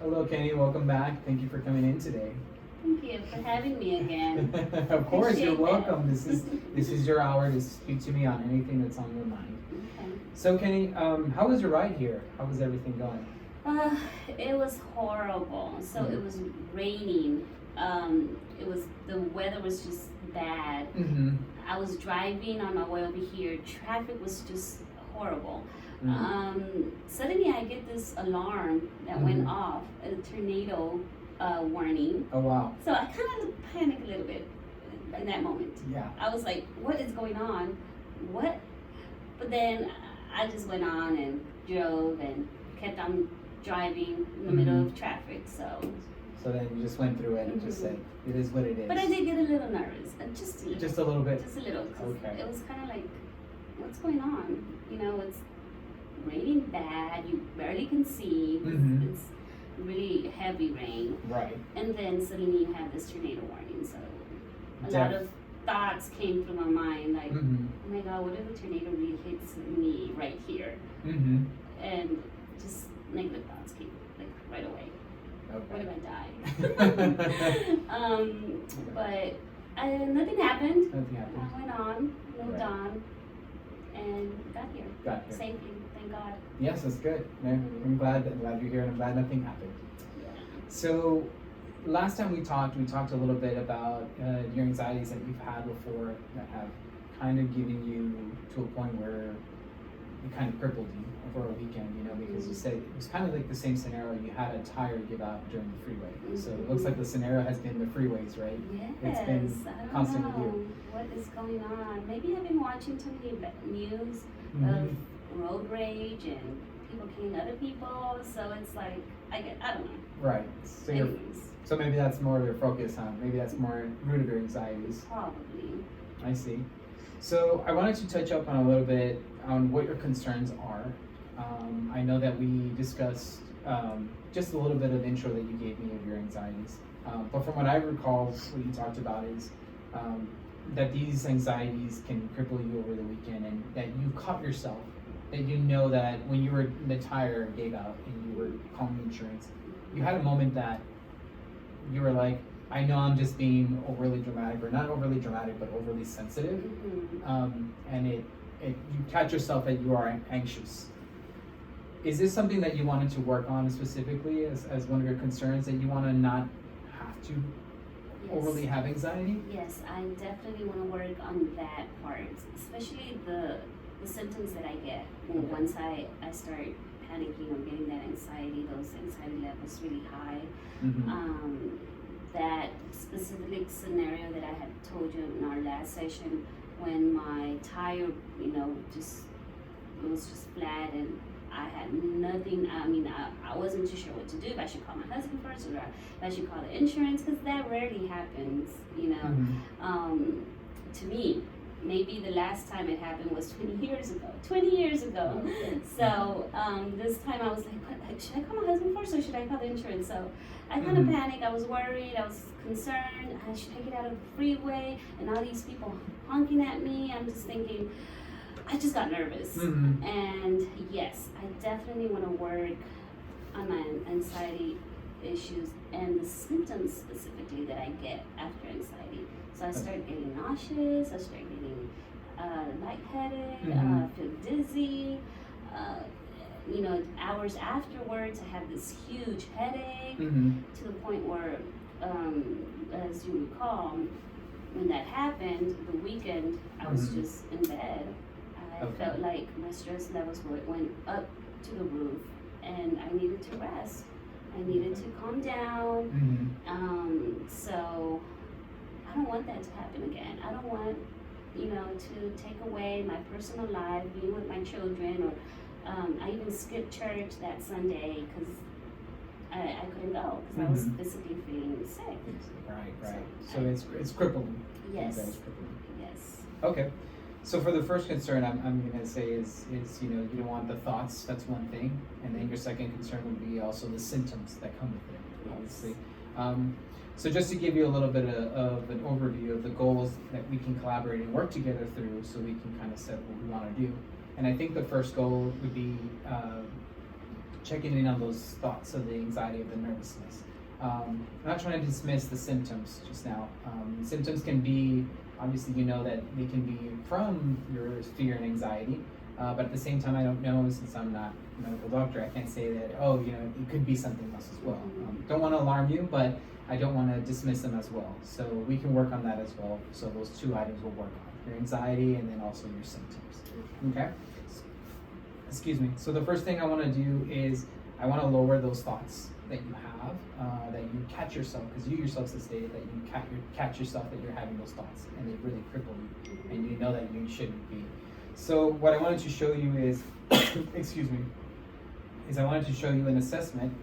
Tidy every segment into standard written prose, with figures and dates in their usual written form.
Hello, Kenny. Welcome back. Thank you for coming in today. Thank you for having me again. Of course, you're Appreciate welcome. that. This is your hour to speak to me on anything that's on your mind. Okay. So, Kenny, how was your ride here? How was everything going? It was horrible. So it was raining. The weather was just bad. Mm-hmm. I was driving on my way over here. Traffic was just horrible. Suddenly I get this alarm that went off, a tornado warning. Oh wow. So I kind of panicked a little bit in that moment. Yeah. I was like, what is going on? What? But then I just went on and drove and kept on driving in the middle of traffic. So then you just went through it and just said, it is what it is. But I did get a little nervous, just a little. Just a little bit. Just a little. 'Cause Okay. it was kind of like, what's going on? It's raining bad. You barely can see. It's really heavy rain. Right. And then suddenly you have this tornado warning. So a lot of thoughts came through my mind, like, oh my God, what if the tornado really hits me right here? And just negative thoughts came like right away. Okay. What if I die? But nothing happened. Nothing happened. I went on, moved Right. on, and got here. Got here. Safely, thank God. Yes, that's good. No, I'm glad you're here, and I'm glad nothing happened. Yeah. So, last time we talked a little bit about your anxieties that you've had before that have kind of given you to a point where it kind of crippled you over a weekend, because you said it was kind of like the same scenario. You had a tire give out during the freeway. So it looks like the scenario has been the freeways, right? Yes, It's been I don't constant know with you. what is going on. Maybe I've been watching too many news Mhm. of road rage and people killing other people. So it's like I don't know. Right. So Anyways, so maybe that's more of your focus, huh? Maybe that's more root of your anxieties. probably. I see. So I wanted to touch up on a little bit on what your concerns are. I know that we discussed just a little bit of intro that you gave me of your anxieties. But from what I recall, what you talked about is that these anxieties can cripple you over the weekend, and that you caught yourself, that you know that when you were the tire gave out and you were calling insurance, you had a moment that you were like, I know I'm just being overly dramatic, or not overly dramatic, but overly sensitive. And you catch yourself that you are anxious. Is this something that you wanted to work on specifically as one of your concerns, that you want to not have to overly have anxiety? Yes, I definitely want to work on that part, especially the symptoms that I get once I start panicking or getting that anxiety, those anxiety levels really high. That specific scenario that I had told you in our last session, when my tire, it was just flat and I had nothing. I mean, I wasn't too sure what to do, if I should call my husband first or if I should call the insurance, because that rarely happens, to me. Maybe the last time it happened was 20 years ago. 20 years ago. So this time I was like, should I call my husband first or should I call the insurance? So I kind of panicked. I was worried. I was concerned. Should I get out of the freeway? And all these people honking at me. I'm just thinking, I just got nervous. And yes, I definitely want to work on my anxiety issues and the symptoms specifically that I get after anxiety. So I start getting nauseous, I start getting lightheaded, feel dizzy. Hours afterwards, I have this huge headache to the point where, as you recall, when that happened, the weekend, I was just in bed. I felt like my stress levels went up to the roof, and I needed to rest. I needed to calm down. So I don't want that to happen again. I don't want, to take away my personal life, being with my children, or I even skipped church that Sunday because I couldn't go because I was physically feeling sick. Right. So it's crippling. Yes. That is crippling. Yes. Okay. So for the first concern, I'm gonna say is you don't want the thoughts. That's one thing, and then your second concern would be also the symptoms that come with it, obviously. So just to give you a little bit of an overview of the goals that we can collaborate and work together through, so we can kind of set what we want to do. And I think the first goal would be checking in on those thoughts of the anxiety, of the nervousness. I'm not trying to dismiss the symptoms just now. Symptoms can be, obviously you know that they can be from your fear and anxiety, but at the same time I don't know, since I'm not a medical doctor, I can't say that, oh, you know, it could be something else as well. Don't want to alarm you, but I don't want to dismiss them as well. So we can work on that as well. So those two items will work on your anxiety and then also your symptoms. Okay? Excuse me. So the first thing I want to do is I want to lower those thoughts that you have, that you catch yourself, because you yourself stated that you catch yourself that you're having those thoughts and they really cripple you and you know that you shouldn't be. So what I wanted to show you is, excuse me, is I wanted to show you an assessment.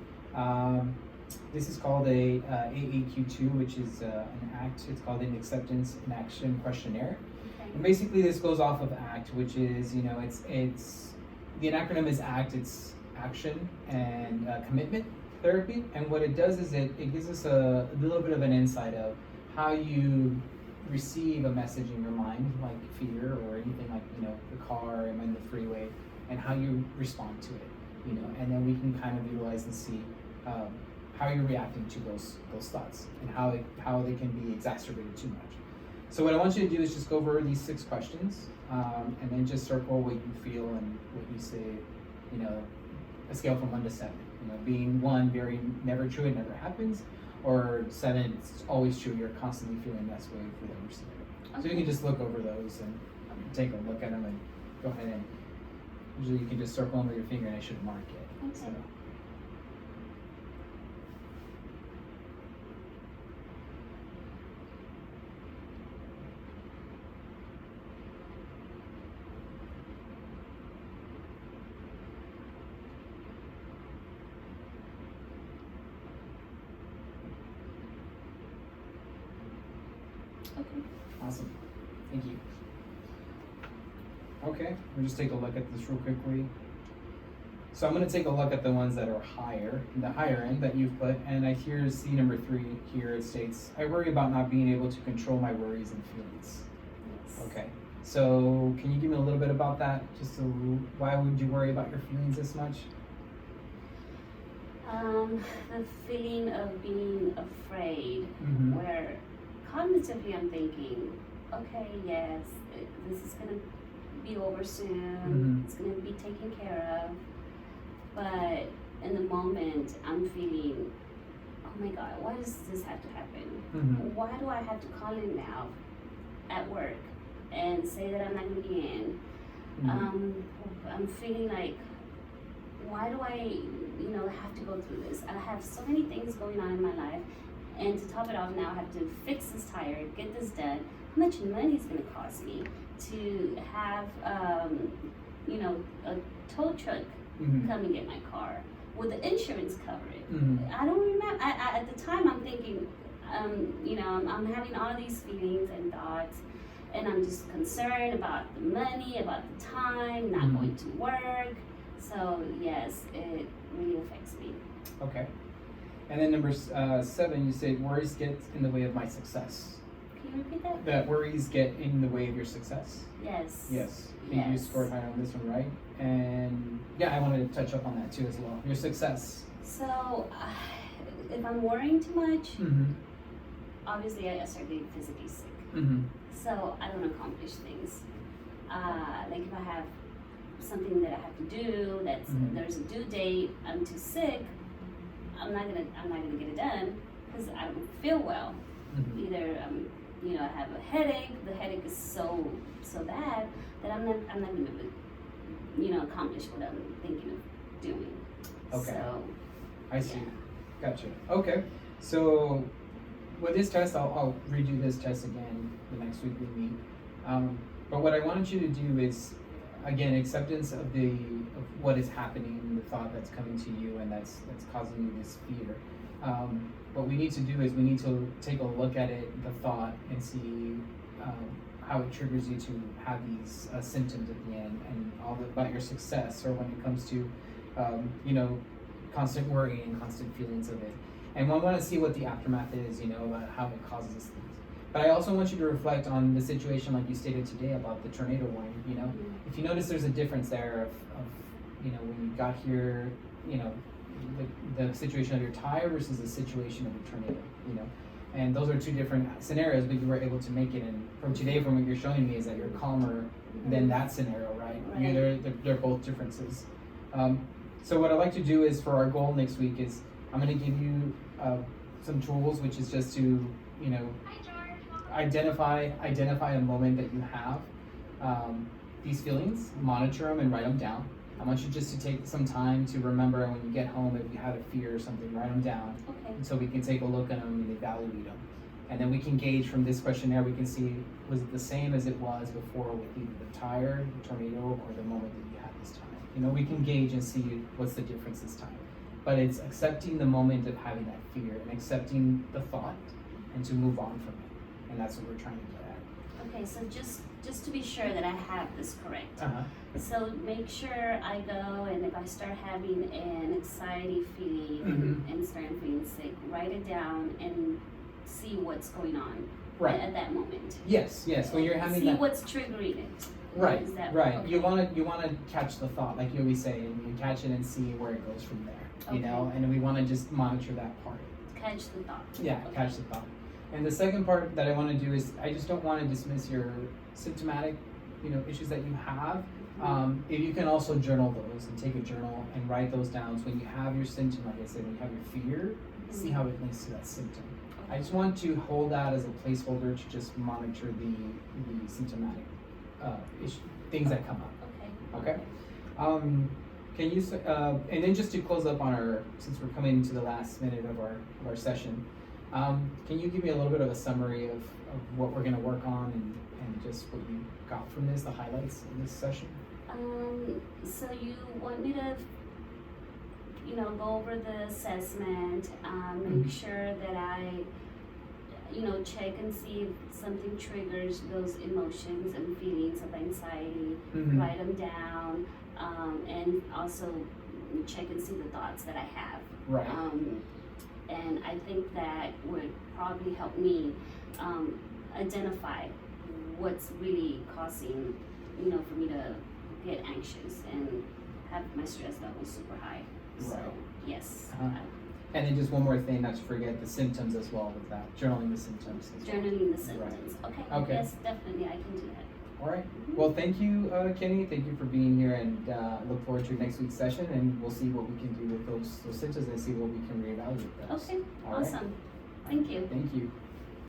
This is called a AAQ2, which is an ACT. It's called an Acceptance in Action Questionnaire. Okay. And basically this goes off of ACT, which is, you know, it's the acronym is ACT. It's action and commitment therapy. And what it does is it gives us a little bit of an insight of how you receive a message in your mind, like fear or anything, like, you know, the car, I'm in the freeway, and how you respond to it, you know, and then we can kind of utilize and see how you're reacting to those thoughts and how they can be exacerbated too much. So what I want you to do is just go over these 6 questions, and then just circle what you feel and what you say, you know, a scale from 1 to 7. You know, being 1, very never true, it never happens, or 7, it's always true, you're constantly feeling this way if you ever see it. Okay. So you can just look over those and take a look at them and go ahead and, usually you can just circle them with your finger and I should mark it. Okay. So. Okay. Awesome. Thank you. Okay, we'll just take a look at this real quickly. So I'm going to take a look at the ones that are higher, the higher end that you've put, and I hear C number 3 here. It states, I worry about not being able to control my worries and feelings. Yes. Okay, so can you give me a little bit about that? Just so, why would you worry about your feelings this much? The feeling of being afraid, Mm-hmm. where cognitively I'm thinking, okay, yes, this is gonna be over soon, Mhm. it's gonna be taken care of, but in the moment I'm feeling, oh my God, why does this have to happen? Mm-hmm. Why do I have to call in now at work and say that I'm not gonna be in? Mm-hmm. I'm feeling like, why do I, have to go through this? I have so many things going on in my life, and to top it off now I have to fix this tire, get this done. How much money is gonna cost me to have, a tow truck Mm-hmm. come and get my car? Will the insurance cover it? Mm-hmm. I don't remember. At the time, I'm thinking, I'm having all these feelings and thoughts, and I'm just concerned about the money, about the time, not Mhm. going to work. So yes, it really affects me. Okay. And then number 7, you said worries get in the way of my success. Can you repeat that? That worries get in the way of your success. Yes. Yes. I think you Yes. scored higher on this one, right? And yeah, I wanted to touch up on that too as well. Your success. So if I'm worrying too much, Mm-hmm. obviously I start getting physically sick. Mm-hmm. So I don't accomplish things. Like if I have something that I have to do, Mhm. there's a due date, I'm too sick, I'm not gonna get it done because I don't feel well. Mm-hmm. Either I have a headache. The headache is so bad that I'm not gonna accomplish what I'm thinking of doing. Okay. So I see. yeah. Gotcha. Okay. So with this test, I'll redo this test again the next week we meet. But what I wanted you to do is, again, acceptance of what is happening, the thought that's coming to you, and that's causing you this fear. What we need to do is we need to take a look at it, the thought, and see how it triggers you to have these symptoms at the end, and all about your success, or when it comes to constant worry and constant feelings of it. And we want to see what the aftermath is, about how it causes things. But I also want you to reflect on the situation like you stated today about the tornado warning. If you notice there's a difference there of when you got here, you know, the situation of your tire versus the situation of a tornado, you know. And those are two different scenarios, but you were able to make it. And from today, from what you're showing me, is that you're calmer than that scenario, right? Right. They're both differences. So what I'd like to do is, for our goal next week, is I'm going to give you some tools, which is just to, you know, identify a moment that you have these feelings, monitor them, and write them down. I want you just to take some time to remember when you get home, if you had a fear or something, write them down. Okay. And so we can take a look at them and evaluate them. And then we can gauge from this questionnaire, we can see, was it the same as it was before with either the tire, the tornado, or the moment that you had this time? You know, we can gauge and see what's the difference this time. But it's accepting the moment of having that fear and accepting the thought and to move on from it. And that's what we're trying to get at. Okay, so just to be sure that I have this correct. Uh-huh. So make sure I go, and if I start having an anxiety feeling and start feeling sick, write it down and see what's going on at that moment. Yes. When you're having see what's triggering it. Right. Is that, right. Okay. You want to catch the thought, like you always say, and you catch it and see where it goes from there. You know, and we want to just monitor that part. Catch the thought. Yeah, Okay. catch the thought. And the second part that I want to do is, I just don't want to dismiss your symptomatic, you know, issues that you have. If you can also journal those and take a journal and write those down. So when you have your symptom, like I said, when you have your fear, see how it links to that symptom. I just want to hold that as a placeholder to just monitor the symptomatic things that come up. Okay. Can you and then just to close up on our, since we're coming to the last minute of our session, can you give me a little bit of a summary of what we're going to work on and just what you got from this, the highlights in this session? So you want me to, you know, go over the assessment, make sure that I, you know, check and see if something triggers those emotions and feelings of anxiety, write them down, and also check and see the thoughts that I have. Right. And I think that would probably help me identify what's really causing, you know, for me to get anxious and have my stress level super high. So, Right. yes. And then just one more thing, not to forget the symptoms as well with that, journaling the symptoms as well. Journaling the symptoms. Right. Okay. Yes, definitely, I can do that. All right. Well, thank you, Kenny. Thank you for being here, and look forward to next week's session, and we'll see what we can do with those symptoms and see what we can reevaluate those. Okay, All right. awesome. Thank you. Thank you.